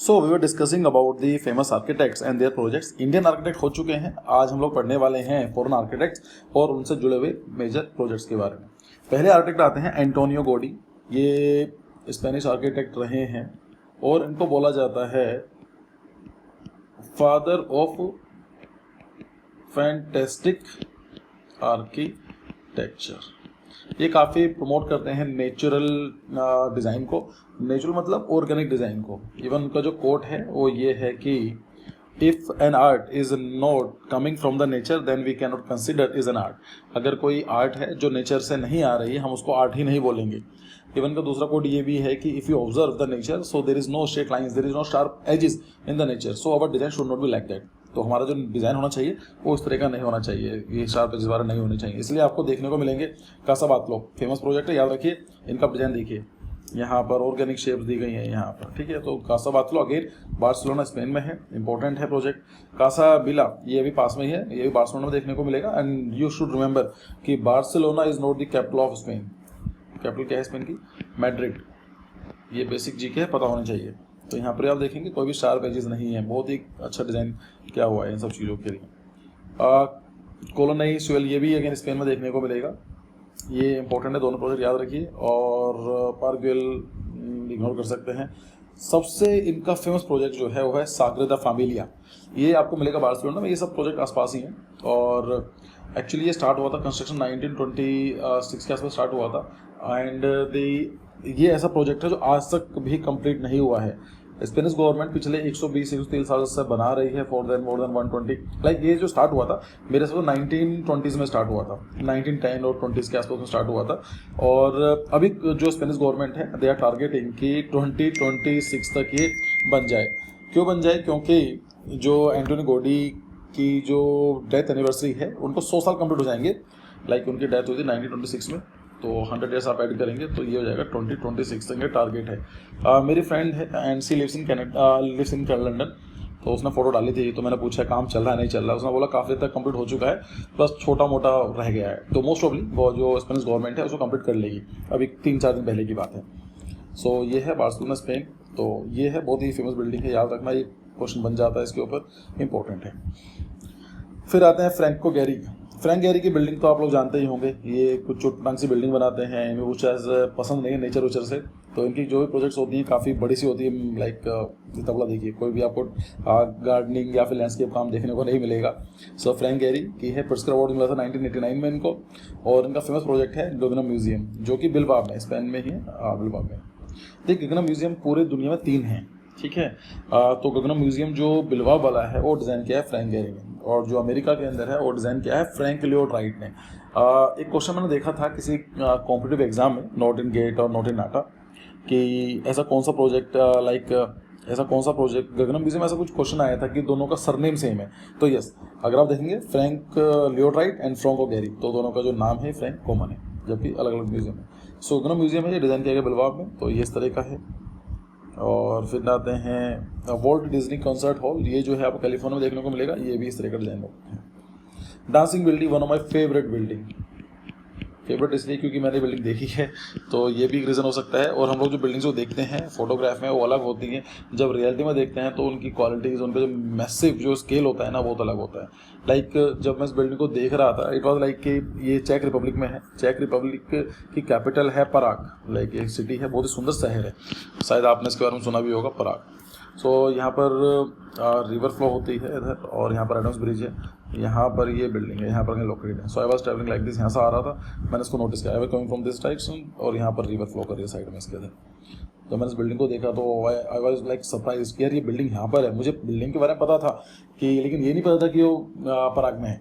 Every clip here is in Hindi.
So we were discussing about the famous architects and their projects. Indian architect हो चुके हैं, आज हम लोग पढ़ने वाले हैं फॉरेन आर्किटेक्ट्स और उनसे जुड़े हुए मेजर प्रोजेक्ट्स के बारे में। पहले आर्किटेक्ट आते हैं एंटोनियो गॉडी। ये स्पेनिश आर्किटेक्ट रहे हैं और इनको बोला जाता है फादर ऑफ फैंटेस्टिक आर्किटेक्चर। ये काफ़ी प्रमोट करते हैं नेचुरल डिज़ाइन को, नेचुरल मतलब ऑर्गेनिक डिज़ाइन को। इवन उनका जो कोट है वो ये है कि if an art is not coming from the nature then we can not consider is an art. अगर कोई आर्ट है जो नेचर से नहीं आ रही है हम उसको आर्ट ही नहीं बोलेंगे। इवन का दूसरा कोड ये भी है कि if you observe the nature so there is no straight lines, there is no sharp edges in the nature, so our design should not be like that. तो हमारा जो डिज़ाइन होना चाहिए वो इस तरह का नहीं होना चाहिए, ये शार्प एजेस वाला नहीं होने चाहिए। इसलिए आपको देखने को मिलेंगे कासाबातलो, फेमस प्रोजेक्ट है, याद रखिए। इनका डिज़ाइन देखिए, यहाँ पर ऑर्गेनिक शेप्स दी गई हैं यहाँ पर, ठीक है। तो कासाबातलो अगेन बार्सिलोना स्पेन में है, इंपॉर्टेंट है प्रोजेक्ट। कासाबिला ये भी पास में ही है, ये भी बार्सिलोना में देखने को मिलेगा। एंड यू शुड रिमेंबर कि Barcelona is not the capital of Spain. Capital क्या है स्पेन की? मैड्रिड। ये बेसिक जी के है, पता होना चाहिए। तो यहाँ पर आप देखेंगे कोई भी शार्प एजेस नहीं है, बहुत ही अच्छा डिज़ाइन क्या हुआ है इन सब चीज़ों के लिए। कोलोनई स्वेल ये भी अगेन स्पेन में देखने को मिलेगा, ये इंपॉर्टेंट है, दोनों प्रोजेक्ट याद रखिए। और पार्गुएल इग्नोर कर सकते हैं। सबसे इनका फेमस प्रोजेक्ट जो है वो है साग्रेदा फैमिलिया। ये आपको मिलेगा बार्सिलोना में, ये सब प्रोजेक्ट आसपास ही हैं। और एक्चुअली ये स्टार्ट हुआ था कंस्ट्रक्शन 1926 के आसपास स्टार्ट हुआ था। एंड ये ऐसा प्रोजेक्ट है जो आज तक भी कंप्लीट नहीं हुआ है। स्पेनिश गवर्नमेंट पिछले 120-130 साल से बना रही है, मोर देन 120। लाइक ये जो स्टार्ट हुआ था मेरे से 1920s में स्टार्ट हुआ था, 1910 और 20s के आसपास में स्टार्ट हुआ था। और अभी जो स्पेनिश गवर्नमेंट है दे आर टारगेटिंग कि 2026 तक ये बन जाए। क्यों बन जाए? क्योंकि जो एंटोनियो गॉडी की जो डेथ एनिवर्सरी है उनको 100 साल कंप्लीट हो जाएंगे। लाइक उनकी डेथ हुई थी 1926 में, तो 100 ईयर्स आप ऐड करेंगे तो ये हो जाएगा 2026 तक ये टारगेट है। मेरी फ्रेंड है and she lives in London, तो उसने फोटो डाली थी। तो मैंने पूछा काम चल रहा है नहीं चल रहा है, उसने बोला काफ़ी तक कंप्लीट हो चुका है, बस छोटा मोटा रह गया है। तो मोस्ट ऑफली वो जो स्पेनिश गवर्नमेंट है उसको कंप्लीट कर लेगी, अभी 3-4 दिन पहले की बात है। सो ये है बार्सिलोना स्पेन। तो ये है बहुत ही फेमस बिल्डिंग है, याद रखना, ये क्वेश्चन बन जाता है इसके ऊपर, इंपॉर्टेंट है। फिर आते हैं फ्रैंको गैरी। फ्रैंक गैरी की बिल्डिंग तो आप लोग जानते ही होंगे, ये कुछ चुटपटांग सी बिल्डिंग बनाते हैं, इन्हें कुछ पसंद नहीं है नेचर वेचर से। तो इनकी जो भी प्रोजेक्ट्स होती हैं काफ़ी बड़ी सी होती है। लाइक तबला देखिए, कोई भी आपको गार्डनिंग या फिर लैंडस्केप काम देखने को नहीं मिलेगा। सो फ्रैंक गैरी की है, प्रिट्जकर अवार्ड मिला था 1989 में इनको। और इनका फेमस प्रोजेक्ट है गगनम म्यूजियम, जो कि बिलबाओ में, स्पेन में ही है, बिलबाओ में। देखिए गगनम म्यूजियम पूरे दुनिया में 3 हैं, ठीक है। तो गगनम म्यूजियम जो बिलबाओ वाला है वो डिज़ाइन किया है फ्रैंक गैरी ने, और जो अमेरिका के अंदर है वो डिज़ाइन किया है फ्रैंक लियोट राइट ने। एक क्वेश्चन मैंने देखा था किसी कॉम्पिटिटिव एग्जाम में, नॉट इन गेट और नॉट इन नाटा, कि ऐसा कौन सा प्रोजेक्ट ऐसा कौन सा प्रोजेक्ट गगनम म्यूजियम, ऐसा कुछ क्वेश्चन आया था कि दोनों का सरनेम सेम है। तो यस, अगर आप देखेंगे Frank Lyot right and Franco Gary, तो दोनों का जो नाम है फ्रैंक कॉमन है, जबकि अलग अलग म्यूजियम है। सो गगनम म्यूजियम है, ये डिज़ाइन किया गया बिलबाओ में, तो ये इस तरह का है। और फिर आते हैं वॉल्ट डिज्नी कंसर्ट हॉल, ये जो है आपको कैलिफोर्निया में देखने को मिलेगा, ये भी इस तरह का डिज़ाइन है। Dancing building, one of my favourite building. Favourite इसलिए क्योंकि मैंने बिल्डिंग देखी है, तो ये भी एक रीज़न हो सकता है। और हम लोग जो बिल्डिंग्स को देखते हैं फोटोग्राफ में वो अलग होती हैं, जब रियलिटी में देखते हैं तो उनकी क्वालिटीज़, उनका जो मैसिव जो स्केल होता है ना बहुत अलग होता है। लाइक जब मैं इस बिल्डिंग को देख रहा था, इट वॉज लाइक कि ये चेक रिपब्लिक में है। चेक रिपब्लिक की कैपिटल है पराग, लाइक एक सिटी है, बहुत ही सुंदर शहर है, शायद आपने इसके बारे में सुना भी होगा, पराग। सो यहाँ पर रिवर फ्लो होती है इधर, और यहाँ पर एडम्स ब्रिज है, यहाँ पर ये बिल्डिंग है, यहाँ पर लोकेटेड है। So I was travelling like this, यहाँ से आ रहा था, मैंने इसको नोटिस किया, I was coming from this direction, और यहाँ पर रिवर फ्लो कर रही है साइड में इसके अंदर। तो मैंने इस बिल्डिंग को देखा तो आई वाज लाइक सरप्राइज कि यार ये बिल्डिंग यहाँ पर है। मुझे बिल्डिंग के बारे में पता था कि, लेकिन ये नहीं पता था कि वो पराग में है।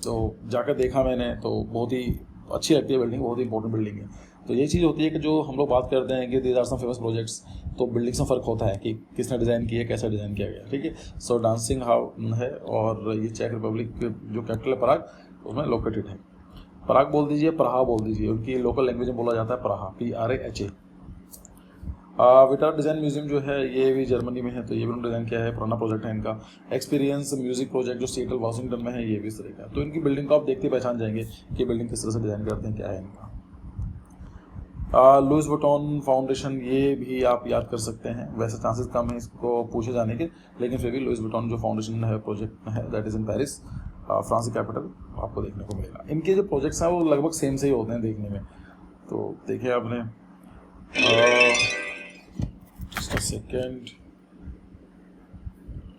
तो जाकर देखा मैंने, तो बहुत ही अच्छी लगती है बिल्डिंग, बहुत ही इंपॉर्टेंट बिल्डिंग है। तो ये चीज़ होती है कि जो हम लोग बात करते हैं कि these are some famous projects, तो बिल्डिंग से फ़र्क होता है कि किसने डिज़ाइन किया, कैसा डिज़ाइन किया गया, ठीक है। सो डांसिंग हाउ है, और ये चेक रिपब्लिक जो कैपिटल है पराग, उसमें लोकेटेड है। पराग बोल दीजिए, प्रहा बोल दीजिए, उनकी लोकल लैंग्वेज में बोला जाता है प्रहा, PRAHA। विटार डिज़ाइन म्यूजियम जो है ये भी जर्मनी में है, तो ये भी उन्होंने डिज़ाइन किया है, पुराना प्रोजेक्ट है इनका। एक्सपीरियंस म्यूजिक प्रोजेक्ट जो सिएटल वाशिंगटन में है, ये भी इस तरह का। तो इनकी बिल्डिंग को आप देखते पहचान जाएंगे कि बिल्डिंग किस तरह से डिज़ाइन करते हैं, क्या है इनका। लुइस वुइटन फाउंडेशन, ये भी आप याद कर सकते हैं। वैसे चांसेस कम है इसको पूछे जाने के, लेकिन फिर भी लुइस वुइटन जो फाउंडेशन है, प्रोजेक्ट है, that is in Paris, France की कैपिटल, आपको देखने को मिलेगा। इनके जो प्रोजेक्ट्स हैं वो लगभग सेम से ही होते हैं देखने में। तो देखिए आपने, जस्ट अ सेकेंड,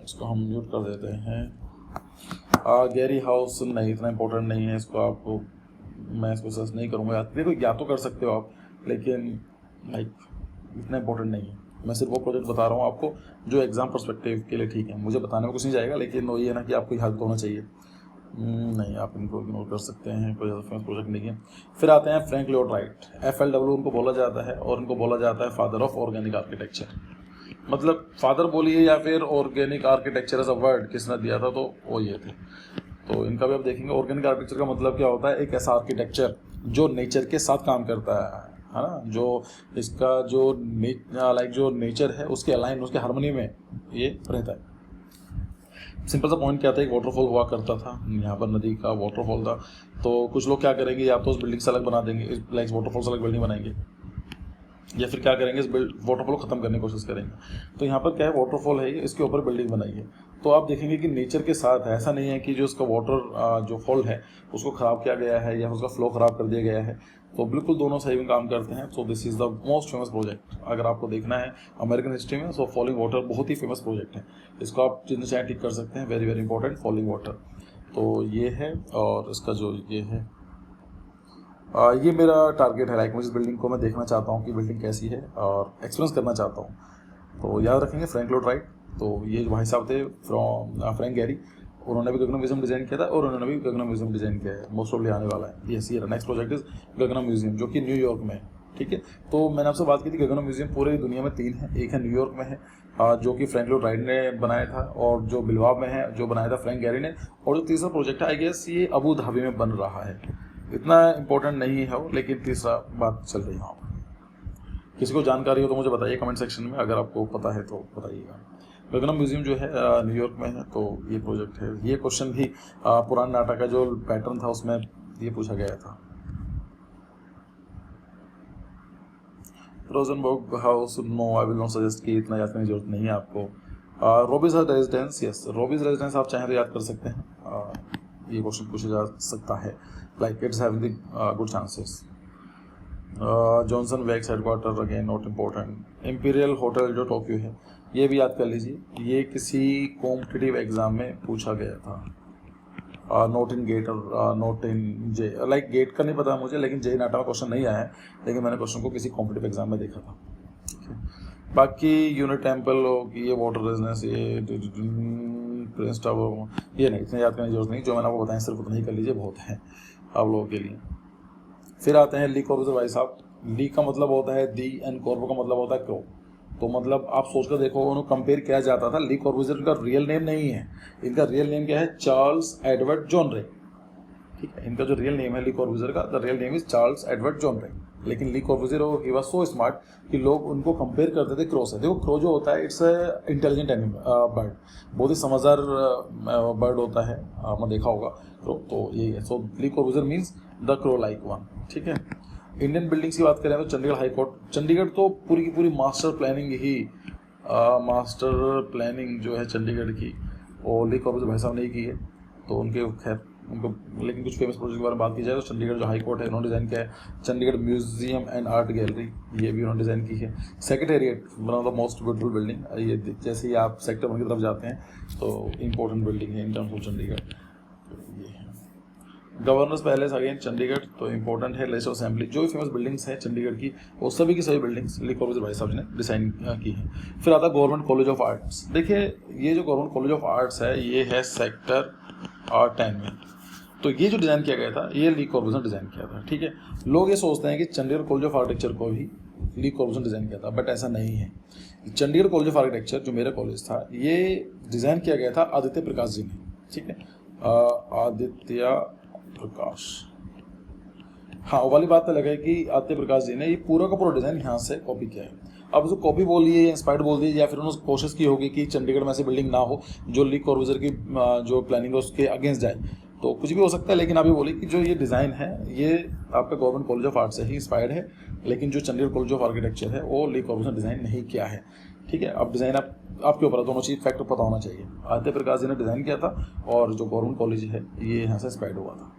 इसको हम म्यूट कर देते हैं। गैरी हाउस नहीं, इतना इंपॉर्टेंट नहीं है, इसको आपको मैं इसको सर्च नहीं करूँगा। देखो या तो कर सकते हो आप, लेकिन लाइक इतना इंपॉर्टेंट नहीं है। मैं सिर्फ वो प्रोजेक्ट बता रहा हूँ आपको जो एग्जाम पर्सपेक्टिव के लिए ठीक है। मुझे बताने में कुछ नहीं जाएगा, लेकिन वो ये है ना कि आपको याद होना चाहिए। नहीं, आप इनको इग्नोर कर सकते हैं, कोई ज़्यादा फेमस प्रोजेक्ट नहीं है। फिर आते हैं फ्रैंक लॉयड राइट, FLW उनको बोला जाता है, और उनको बोला जाता है फादर ऑफ ऑर्गेनिक आर्किटेक्चर। मतलब फादर बोलिए या फिर organic architecture as a word किसने दिया था, तो वो ये थे। तो इनका भी आप देखेंगे। ऑर्गेनिक आर्किटेक्चर का मतलब क्या होता है, एक ऐसा आर्किटेक्चर जो नेचर के साथ काम करता है ना, जो इसका जो जो नेचर है उसके अलाइन, उसके हार्मनी में ये रहता है। सिंपल सा पॉइंट क्या था, एक वाटरफॉल हुआ करता था, यहाँ पर नदी का वाटरफॉल था। तो कुछ लोग क्या करेंगे, या तो उस बिल्डिंग से अलग बना देंगे, लाइक वाटरफॉल से अलग बिल्डिंग बनाएंगे, या फिर क्या करेंगे, इस वाटरफॉल को ख़त्म करने की कोशिश करेंगे। तो यहाँ पर क्या है, वाटरफॉल है, इसके ऊपर बिल्डिंग बनाई है। तो आप देखेंगे कि नेचर के साथ है, ऐसा नहीं है कि जो उसका वाटर जो फॉल है उसको ख़राब किया गया है या उसका फ्लो ख़राब कर दिया गया है। तो बिल्कुल दोनों सही में काम करते हैं। So this is the most famous project अगर आपको देखना है अमेरिकन हिस्ट्री में। सो फॉलिंग वाटर बहुत ही फेमस प्रोजेक्ट है, इसको आप जितने चाहे टिक कर सकते हैं। Very very important, falling water. तो ये है, और इसका जो ये है, ये मेरा टारगेट है। लाइक मुझे इस बिल्डिंग को मैं देखना चाहता हूँ कि बिल्डिंग कैसी है और एक्सपीरियंस करना चाहता हूँ। तो याद रखेंगे फ्रैंक लॉयड राइट। तो ये भाई साहब थे फ्रैंक गैरी, उन्होंने भी गगनम म्यूजियम डिज़ाइन किया था, और उन्होंने भी गगनम म्यूजियम डिज़ाइन किया है। मोस्ट ऑफली आने वाला है ये next project is Gangnam museum, जो कि न्यूयॉर्क में है। ठीक है, तो मैंने आपसे बात की थी गगनम म्यूजियम पूरी दुनिया में 3 है। एक है न्यूयॉर्क में है, जो कि फ्रैंक लॉयड राइट ने बनाया था, और जो बिलबाओ में है जो बनाया था फ्रैंक गैरी ने, और जो तीसरा प्रोजेक्ट है आई गेस ये अबू धाबी में बन रहा है। इतना इंपॉर्टेंट नहीं है वो, लेकिन तीसरा बात चल रही है वहाँ पर। किसी को जानकारी हो तो मुझे बताइए कमेंट सेक्शन में, अगर आपको पता है तो बताइएगा। गगनम म्यूजियम जो है न्यूयॉर्क में है। तो ये प्रोजेक्ट है। ये क्वेश्चन भी पुराने नाटक का जो पैटर्न था उसमें ये पूछा गया था। Rosenberg house, no I will not suggest कि इतना याद करने की जरूरत नहीं है आपको। Robins residence, yes Robins residence आप चाहें तो याद कर सकते हैं। ये क्वेश्चन पूछा जा सकता है, like it's having the good chances. Johnson wax headquarter, again not important. Imperial hotel जो टोक्यो है, ये भी याद कर लीजिए, ये किसी कॉम्पिटिटिव एग्जाम में पूछा गया था। नोट इन गेट और नोट इन जे, लाइक गेट का नहीं पता मुझे, लेकिन जे नाटा में क्वेश्चन नहीं आया है, लेकिन मैंने क्वेश्चन को किसी कॉम्पिटिटिव एग्जाम में देखा था। बाकी यूनिट टेम्पल हो, ये वाटर रेजिडेंस, ये प्रिंस टावर, ये नहीं, इतने याद करने की जरूरत नहीं। जो मैंने आपको बताया सिर्फ उतना ही कर लीजिए, बहुत है आप लोगों के लिए। फिर आते हैं ली कॉर्बूज़ियर भाई साहब। ली का मतलब होता है दी, एंड कॉर्बो का मतलब होता है क्रो। तो मतलब आप सोचकर देखो, उन्हें कंपेयर किया जाता था। ली कॉर्बूज़ियर का रियल नेम नहीं है, इनका रियल नेम क्या है, चार्ल्स एडवर्ड जॉन रे। ठीक है, इनका जो रियल नेम है ली कॉर्बूज़ियर का, the real name is Charles Edward John रे। लेकिन ली कॉर्बूज़ियर ही वाज सो स्मार्ट कि लोग उनको कंपेयर करते थे क्रो से। देखो क्रो जो होता है, इट्स इंटेलिजेंट बर्ड, बहुत ही समझदार बर्ड होता है, आपने देखा होगा क्रो। तो यही है। So Le Corbusier means the crow like one. ठीक है, इंडियन बिल्डिंग्स की बात करें तो चंडीगढ़ हाई कोर्ट। चंडीगढ़ तो पूरी की पूरी मास्टर प्लानिंग जो है चंडीगढ़ की, वो ली कॉर्बूज़ियर भाई साहब ने की है। तो उनके खैर उनको, लेकिन कुछ फेमस प्रोजेक्ट के बारे में बात की जाए तो चंडीगढ़ जो हाई कोर्ट है उन्होंने डिज़ाइन किया है। Chandigarh museum and art gallery, ये भी उन्होंने डिज़ाइन की है। Secretariat, one of the most beautiful building. ये जैसे ही आप सेक्टर 1 की तरफ जाते हैं तो इम्पोर्टेंट बिल्डिंग है इन टर्म्स ऑफ चंडीगढ़। ये है गवर्नर्स पैलेस, अगेन चंडीगढ़, तो इंपॉर्टेंट है। लेजिस्लेटिव असेंबली, जो भी फेमस बिल्डिंग्स हैं चंडीगढ़ की, वो सभी की सभी बिल्डिंग्स ली कॉर्बूज़ियर भाई साहब ने डिज़ाइन की हैं। फिर आता है गवर्नमेंट कॉलेज ऑफ आर्ट्स। देखिए ये जो गवर्नमेंट कॉलेज ऑफ आर्ट्स है, ये है सेक्टर 10 में। तो ये जो डिज़ाइन किया गया था, ये ली कॉर्बूज़ियर ने डिज़ाइन किया था। ठीक है, लोग ये सोचते हैं कि चंडीगढ़ कॉलेज ऑफ आर्किटेक्चर को भी ली कॉर्बूज़ियर ने डिज़ाइन किया था, बट ऐसा नहीं है। चंडीगढ़ कॉलेज ऑफ आर्किटेक्चर जो मेरा कॉलेज था, ये डिज़ाइन किया गया था आदित्य प्रकाश जी ने। ठीक है, आदित्य प्रकाश, हाँ वो वाली बात अलग है कि आदित्य प्रकाश जी ने ये पूरा का पूरा डिज़ाइन यहाँ से कॉपी किया है। अब उसको कॉपी बोल दिए, इंस्पायर्ड बोल दिए, या फिर उन्होंने कोशिश की होगी कि चंडीगढ़ में ऐसी बिल्डिंग ना हो जो ली कॉर्बूज़ियर की जो प्लानिंग है उसके अगेंस्ट जाए। तो कुछ भी हो सकता है, लेकिन अभी बोली कि जो ये डिज़ाइन है ये आपका गवर्नमेंट कॉलेज ऑफ आर्ट से ही इंस्पायर्ड है, लेकिन जो चंडीगढ़ कॉलेज ऑफ आर्किटेक्चर है वो ली कॉर्बूजियर ने डिज़ाइन नहीं किया है। ठीक है, अब डिज़ाइन आपके ऊपर है, दोनों चीज़ फैक्टर पता होना चाहिए। आदित्य प्रकाश जी ने डिज़ाइन किया था और जो गवर्नमेंट कॉलेज है ये यहाँ से इंस्पायर्ड हुआ था।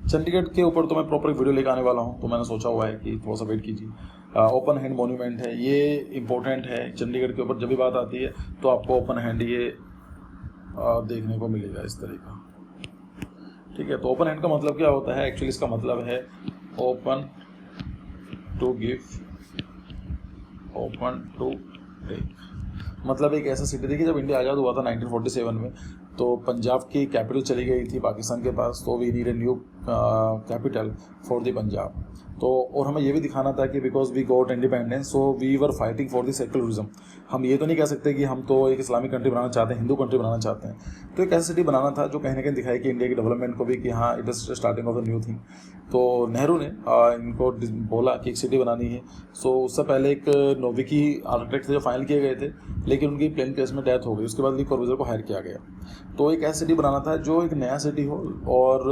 चंडीगढ़ के ऊपर तो मैं प्रॉपर वीडियो लेकर आने वाला हूँ, तो मैंने सोचा हुआ है कि थोड़ा सा वेट कीजिए। ओपन हैंड मॉन्यूमेंट है, ये इम्पोर्टेंट है चंडीगढ़ के ऊपर। जब भी बात आती है तो आपको ओपन हैंड ये देखने को मिलेगा इस तरह का। ठीक है, तो ओपन हैंड का मतलब क्या होता है? एक्चुअली इसका मतलब है open to give, open to take. मतलब एक ऐसा सिटी, देखिए जब इंडिया आज़ाद हुआ था 1947 में, तो पंजाब की कैपिटल चली गई थी पाकिस्तान के पास, तो we need a new capital for the Punjab. तो और हमें ये भी दिखाना था कि because we got independence so we were fighting for the secularism. हम ये तो नहीं कह सकते कि हम तो एक इस्लामिक कंट्री बनाना चाहते हैं, हिंदू कंट्री बनाना चाहते हैं। तो एक ऐसी सिटी बनाना था जो कहीं ना कहीं दिखाए कि इंडिया की डेवलपमेंट को भी कि हाँ it is starting of the new thing. तो नेहरू ने इनको बोला कि एक सिटी बनानी है। सो उससे पहले एक नोविकी आर्किटेक्ट थे जो फाइनल किए गए थे, लेकिन उनकी प्लेन केस में डेथ हो गई। उसके बाद ली कॉर्बूजियर को हायर किया गया। तो एक ऐसी सिटी बनाना था जो एक नया सिटी हो और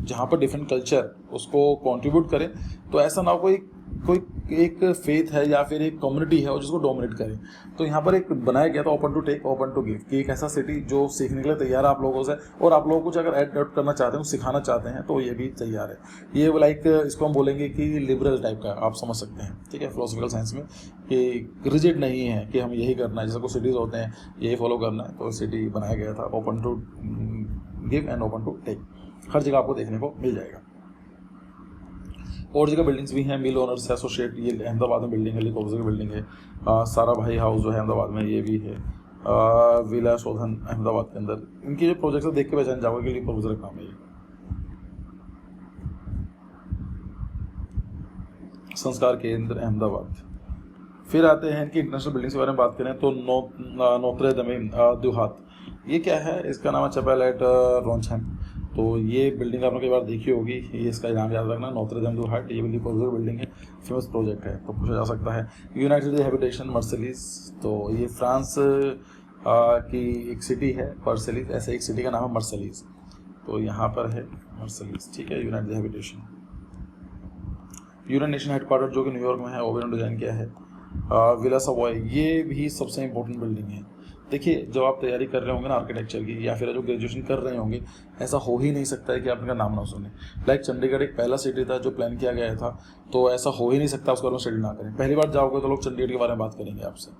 जहाँ पर डिफरेंट कल्चर उसको कंट्रीब्यूट करें। तो ऐसा ना हो कोई एक फेथ है या फिर एक कम्युनिटी है और जिसको डोमिनेट करे। तो यहाँ पर एक बनाया गया था open to take, open to give, कि एक ऐसा सिटी जो सीखने के लिए तैयार है आप लोगों से, और आप लोगों को कुछ अगर एडप्ट करना चाहते हैं, सिखाना चाहते हैं, तो ये भी तैयार है। ये लाइक इसको हम बोलेंगे कि लिबरल टाइप का आप समझ सकते हैं। ठीक है, फिलोसफिकल साइंस में कि रिजिड नहीं है कि हम यही करना है, जैसे कुछ सिटीज़ होते हैं यही फॉलो करना है। तो सिटी बनाया गया था open to give and open to take. हर जगह आपको देखने को मिल जाएगा। और जगह बिल्डिंग्स भी हैं, मिल ओनर्स एसोसिएट, ये अहमदाबाद में बिल्डिंग है, ली कॉर्बूजियर की बिल्डिंग है। सारा भाई हाउस जो है अहमदाबाद में, ये भी है। विला शोधन अहमदाबाद के अंदर। इनके जो प्रोजेक्ट्स है देख के पहचान जाओगे कि ली कॉर्बूजियर का काम है ये। संस्कार केंद्र अहमदाबाद। फिर आते हैं इनकी इंटरनेशनल बिल्डिंग्स के बारे में बात करें तो नोत्रे दमे दुहात, ये क्या है? इसका नाम है चैपेल एट रोंचहैम। तो ये बिल्डिंग आपने कई बार देखी होगी, ये इसका नाम याद रखना, नोत्रे दम दु हाट। ये ली कॉर्बूजियर बिल्डिंग है, फेमस प्रोजेक्ट है, तो पूछा जा सकता है। यूनाइटेड हैबिटेशन मर्सिलीज, तो ये फ्रांस की एक सिटी है मर्सिलीज, ऐसे एक सिटी का नाम है मर्सिलीज, तो यहाँ पर है मर्सिलीज। ठीक है, United habitation. United nation headquarter जो कि न्यूयॉर्क में है, वो भी डिज़ाइन किया है। विला सवॉय, ये भी सबसे इंपॉर्टेंट बिल्डिंग है। देखिए जब आप तैयारी कर रहे होंगे ना आर्किटेक्चर की, या फिर जो ग्रेजुएशन कर रहे होंगे, ऐसा हो ही नहीं सकता है कि आप इनका नाम ना सुने। लाइक चंडीगढ़ एक पहला सिटी था जो प्लान किया गया था, तो ऐसा हो ही नहीं सकता उसके बारे में स्टडी ना करें। पहली बार जाओगे तो लोग चंडीगढ़ के बारे में बात करेंगे आपसे।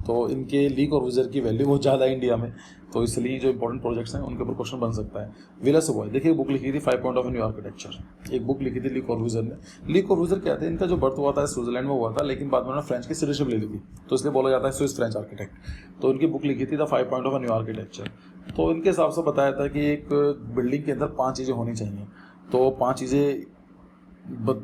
तो इनके ली कॉर्बूजियर की वैल्यू बहुत ज़्यादा है इंडिया में, तो इसलिए जो इंपॉर्टेंट प्रोजेक्ट्स हैं उनके ऊपर क्वेश्चन बन सकता है। विला सवॉय, देखिए बुक लिखी थी 5 पॉइंट ऑफ न्यू आर्किटेक्चर, एक बुक लिखी थी ली कॉर्बूजियर ने। ली कॉर्बूजियर क्या थे? इनका जो बर्थ हुआ था स्विट्जरलैंड में हुआ था, लेकिन बाद में उन्होंने फ्रेंच की सिटीजनशिप ले ली थी, तो इसलिए बोला जाता है स्विस फ्रेंच आर्किटेक्ट। तो इनकी बुक लिखी थी the 5 point of new architecture. तो इनके हिसाब से बताया था कि एक बिल्डिंग के अंदर 5 चीज़ें होनी चाहिए। तो 5 चीज़ें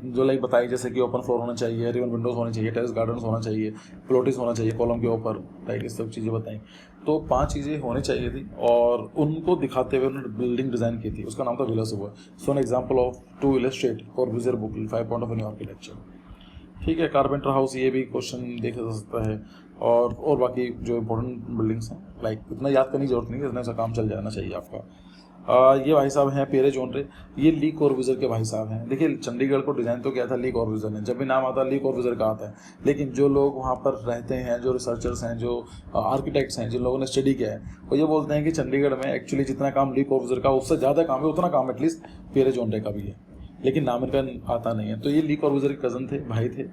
जो लाइक बताई, जैसे कि ओपन फ्लोर होना चाहिए, रिवन विंडोज़ होने चाहिए, टेरेस गार्डन्स होना चाहिए, प्लोटिस होना चाहिए कॉलम के ऊपर, लाइक इस सब चीज़ें बताई। तो 5 चीज़ें होनी चाहिए थी और उनको दिखाते हुए उन्होंने बिल्डिंग डिज़ाइन की थी। उसका नाम था Villa Savoye. So an example of to illustrate Corbusier book 5 point of new architecture. ठीक है, कारपेंटर हाउस, ये भी क्वेश्चन देखा जा सकता है। और बाकी जो इंपॉर्टेंट बिल्डिंग्स हैं, लाइक इतना याद करने की जरूरत नहीं है, इतना सा काम चल जाना चाहिए आपका। ये भाई साहब हैं पियरे जोनरे, ये ली कॉर्बूजियर के भाई साहब हैं। देखिए चंडीगढ़ को डिज़ाइन तो किया था ली कॉर्बूजियर ने, जब भी नाम आता है ली कॉर्बूजियर का आता है, लेकिन जो लोग वहाँ पर रहते हैं, जो रिसर्चर्स हैं, जो आर्किटेक्ट्स हैं, जिन लोगों ने स्टडी किया है, वो ये बोलते हैं कि चंडीगढ़ में एक्चुअली जितना काम ली कॉर्बूजियर का उससे ज़्यादा काम है, उतना काम एटलीस्ट पियरे जोनरे का भी है, लेकिन नाम इनका आता नहीं है। तो ये ली कॉर्बूजियर के कज़न थे, भाई थे,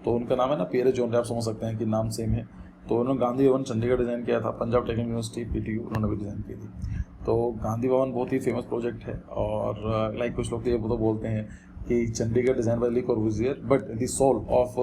तो उनका नाम है ना पियरे जोनरे, आप समझ सकते हैं कि नाम सेम है। तो उन्होंने गांधी भवन चंडीगढ़ डिज़ाइन किया था, पंजाब टेक्निकल यूनिवर्सिटी PTU उन्होंने भी डिज़ाइन की थी। तो गांधी भवन बहुत ही फेमस प्रोजेक्ट है, और लाइक कुछ लोग तो ये तो बोलते हैं कि Chandigarh design by Le Corbusier but the soul of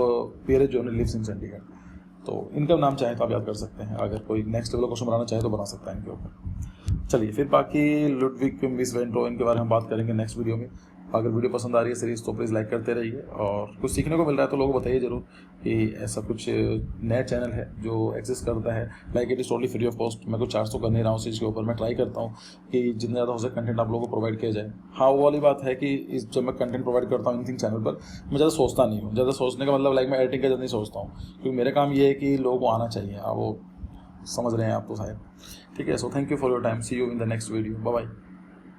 Pierre Jeanneret lives in Chandigarh. तो इनका नाम चाहे तो आप याद कर सकते हैं, अगर कोई नेक्स्ट लेवल क्वेश्चन बनाना चाहे तो बना सकता है इनके ऊपर। चलिए फिर बाकी लुडविग मिस वेंट्रो इनके बारे में बात करेंगे नेक्स्ट वीडियो में। अगर वीडियो पसंद आ रही है सीरीज़ तो प्लीज़ लाइक करते रहिए, और कुछ सीखने को मिल रहा है तो लोगों को बताइए ज़रूर कि ऐसा कुछ नया चैनल है जो एग्जिस्ट करता है। Like it is totally free of cost, मैं कुछ चार्ज तो कर नहीं रहा हूँ उस चीज़ के ऊपर। मैं ट्राई करता हूँ कि जितना ज़्यादा हो सके कंटेंट आप लोगों को प्रोवाइड किया जाए। हाँ, वो वाली बात है कि जब मैं कंटेंट प्रोवाइड करता हूँ इनथिंग चैनल पर, मैं ज़्यादा सोचता नहीं हूँ। ज़्यादा सोचने का मतलब लाइक मैं एडिटिंग का ज़्यादा नहीं सोचता हूँ, क्योंकि मेरा काम ये है कि लोगों को आना चाहिए। वो समझ रहे हैं आप तो शायद। ठीक है, so thank you for your time, see you in the next video, bye bye.